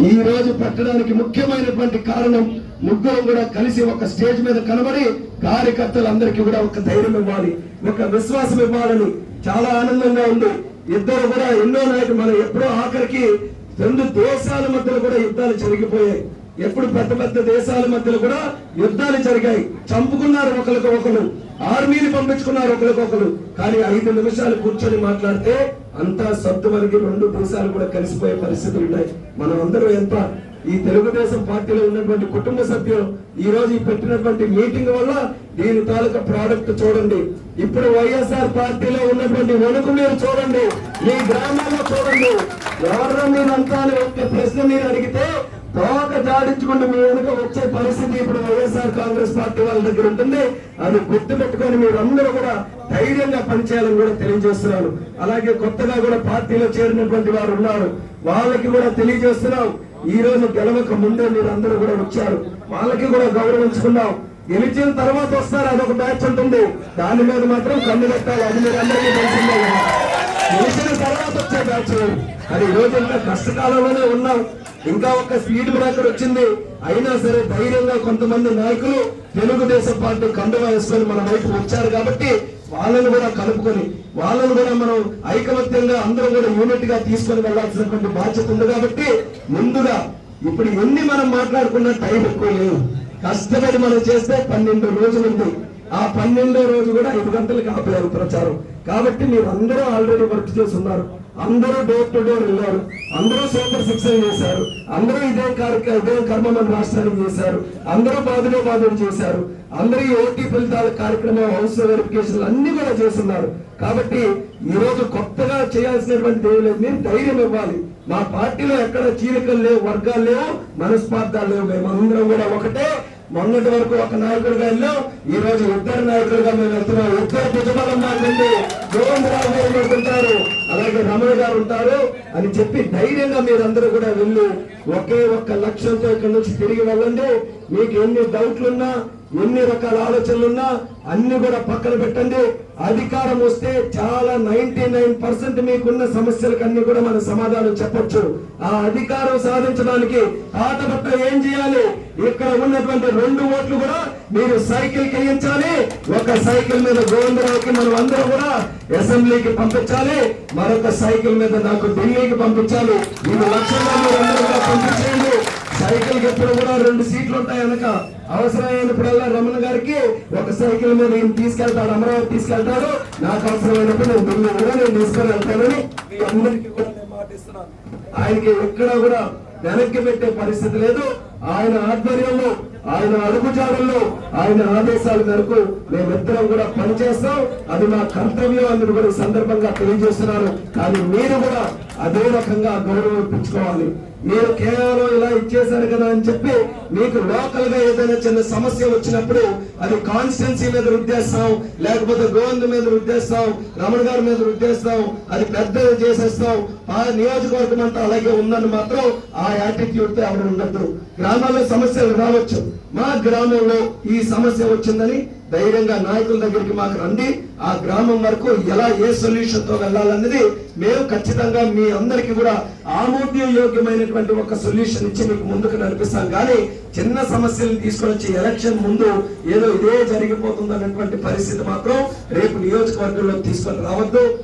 ఈ రోజు పెట్టడానికి ముఖ్యమైనటువంటి కారణం ముగ్గురు కూడా కలిసి ఒక స్టేజ్ మీద కనబడి కార్యకర్తలందరికీ కూడా ఒక ధైర్యం ఇవ్వాలి, ఒక విశ్వాసం ఇవ్వాలని చాలా ఆనందంగా ఉంది. ఇద్దరు కూడా ఎన్నో నాయకులు మనం ఎప్పుడో ఆఖరికి 2 దేశాల మధ్యలో కూడా యుద్ధాలు జరిగిపోయాయి. ఎప్పుడు పెద్ద పెద్ద దేశాల మధ్యలో కూడా యుద్ధాలు జరిగాయి, చంపుకున్నారు ఒకరికొకరు, ఆర్మీని పంపించుకున్నారు ఒకరికొకరు. కానీ 5 నిమిషాలు కూర్చొని మాట్లాడితే అంతా సత్తు వరకు 2 దేశాలు కూడా కలిసిపోయే పరిస్థితులు ఉన్నాయి. మనం అందరూ ఎంత ఈ తెలుగుదేశం పార్టీలో ఉన్నటువంటి కుటుంబ సభ్యులు ఈ రోజు పెట్టినటువంటి మీటింగ్ వల్ల దీని తాలూకా ప్రోడక్ట్ చూడండి. ఇప్పుడు వైఎస్ఆర్ పార్టీలో ఉన్నటువంటి వణుకు మీరు చూడండి, మీ గ్రామాల్లో చూడండి. ఎవరో మీరంతా ఒక ప్రశ్న మీరు అడిగితే తోక జాడించుకుంటూ మీ వెనుక వచ్చే పరిస్థితి ఇప్పుడు వైఎస్ఆర్ కాంగ్రెస్ పార్టీ వాళ్ళ దగ్గర ఉంటుంది. అది గుర్తుపెట్టుకొని మీరందరూ కూడా ధైర్యంగా పనిచేయాలని కూడా తెలియజేస్తున్నాను. అలాగే కొత్తగా కూడా పార్టీలో చేరినటువంటి వారు ఉన్నారు, వాళ్ళకి కూడా తెలియజేస్తున్నాం. ఈ రోజు గెలవక ముందే మీరు అందరూ కూడా వచ్చారు, వాళ్ళకి కూడా గౌరవించుకున్నాం. గెలిచిన తర్వాత వస్తారు, అదొక బ్యాచ్ ఉంటుంది, దాని మీద మాత్రం కన్ను పెట్టాలి. అది మీరు అందరికీ తెలిసిందే కదా. గెలిచిన తర్వాత వచ్చే బ్యాచ్. అది ఈ రోజు ఇంకా కష్టకాలంలోనే ఉన్నాం, ఇంకా ఒక స్పీడ్ బ్రేకర్ వచ్చింది. అయినా సరే ధైర్యంగా కొంతమంది నాయకులు తెలుగుదేశం పార్టీ కండువా వేసుకొని మన వైపు వచ్చారు కాబట్టి వాళ్ళను కూడా కలుపుకొని వాళ్ళను కూడా మనం ఐకమత్యంగా అందరూ కూడా యూనిట్ గా తీసుకొని వెళ్లాల్సినటువంటి బాధ్యత ఉంది. కాబట్టి ముందుగా ఇప్పుడు ఎన్ని మనం మాట్లాడుకున్న టైం ఎక్కువ లేదు, కష్టపడి మనం చేస్తే 12 రోజులు ఉంది. ఆ 12వ రోజు కూడా 5 గంటలకు ఆపారు ప్రచారం. కాబట్టి మీరు అందరూ ఆల్రెడీ వర్క్ చేస్తున్నారు, అందరూ డోర్ టు డోర్ వెళ్ళారు, అందరూ సూపర్ 6 చేశారు, అందరూ ఇదే కర్మ మన రాష్ట్రానికి చేశారు, అందరూ బాధలు చేశారు, అందరూ ఓటీ ఫలితాల కార్యక్రమం, హౌస్ వెరిఫికేషన్ అన్ని కూడా చేస్తున్నారు. కాబట్టి ఈ రోజు కొత్తగా చేయాల్సినటువంటి మీరు ధైర్యం ఇవ్వాలి. మా పార్టీలో ఎక్కడ చీలికలు లేవు, వర్గాలు లేవు, మనస్పార్థాలు లేవు, మేమందరం కూడా ఒకటే. మొన్నటి వరకు ఒక నాయకుడిగా వెళ్ళాం, ఈ రోజు 2 నాయకులుగా మేము వెళ్తున్నాం. 2 భుజబలం మాకుంది. గోవిందరావు గారు ఉంటారు, అలాగే రమణ గారు ఉంటారు అని చెప్పి ధైర్యంగా మీరందరూ కూడా వెళ్ళి ఒకే ఒక్క లక్ష్యంతో ఇక్కడ నుంచి తిరిగి వెళ్ళండి. మీకు ఎన్ని డౌట్లున్నా, ఎన్ని రకాల ఆలోచనలున్నా అన్ని కూడా పక్కన పెట్టండి. అధికారం వస్తే చాలా 99% మీకున్న సమస్యలకు అన్ని కూడా మన సమాధానం చెప్పొచ్చు. ఆ అధికారం సాధించడానికి ఆటబట్ట ఏం చేయాలి? ఇక్కడ ఉన్నటువంటి 2 ఓట్లు కూడా మీరు సైకిల్ వేయించాలి. ఒక సైకిల్ మీద గోవిందరావుకి మనం అందరూ కూడా అసెంబ్లీకి పంపించాలి, మరొక సైకిల్ మీద నాకు ఢిల్లీకి పంపించాలి. ఇది లక్ష్యంగా మీరు అందరూ కూడా పంపించండి. సైకిల్ కి ఎప్పుడు కూడా 2 సీట్లు ఉంటాయి వెనక. అవసరమైనప్పుడల్లా రమణ గారికి ఒక సైకిల్ మీద ఈయన తీసుకెళ్తాడు, అమరావతి తీసుకెళ్తాడు. నాకు అవసరమైనప్పుడు నేను ఢిల్లీ కూడా నేను తీసుకొని వెళ్తానని మీ అందరికీ కూడా నేను మాటిస్తున్నాను. ఆయనకి ఎక్కడ కూడా వెనక్కి పెట్టే పరిస్థితి లేదు. ఆయన ఆధ్వర్యంలో, ఆయన అడుగుజాడల్లో, ఆయన ఆదేశాల మేరకు మేమిద్దరం కూడా పనిచేస్తాం. అది మా కర్తవ్యం అని కూడా సందర్భంగా తెలియజేస్తున్నారు. కానీ మీరు కూడా అదే రకంగా గౌరవం ఇప్పించుకోవాలి. మీరు కేవలం ఇలా ఇచ్చేశారు కదా అని చెప్పి మీకు లోకల్ గా ఏదైనా చిన్న సమస్య వచ్చినప్పుడు అది కాన్స్టిట్యున్సీ మీద రుద్దేస్తాం, లేకపోతే గోవింద్ మీద రుద్దేస్తాం, రమణ గారి మీద రుద్దేస్తాం, అది పెద్దది చేసేస్తాం. ఆ నియోజకవర్గం అంతా అలాగే ఉందని మాత్రం ఆ యాటిట్యూడ్ తో ఎవరు ఉండద్దు. గ్రామాల్లో సమస్యలు రావచ్చు, మా గ్రామంలో ఈ సమస్య వచ్చిందని ధైర్యంగా నాయకుల దగ్గరికి మాకు రండి. ఆ గ్రామం వరకు ఎలా ఏ సొల్యూషన్ తో వెళ్ళాలన్నది మేము ఖచ్చితంగా మీ అందరికి కూడా ఆమోదయోగ్యమైనటువంటి ఒక సొల్యూషన్ ఇచ్చి మీకు ముందుకు నడిపిస్తాం. కానీ చిన్న సమస్యలను తీసుకొని వచ్చి ఎలక్షన్ ముందు ఏదో ఇదే జరిగిపోతుంది అన్నటువంటి పరిస్థితి మాత్రం రేపు నియోజకవర్గంలో తీసుకొని రావద్దు.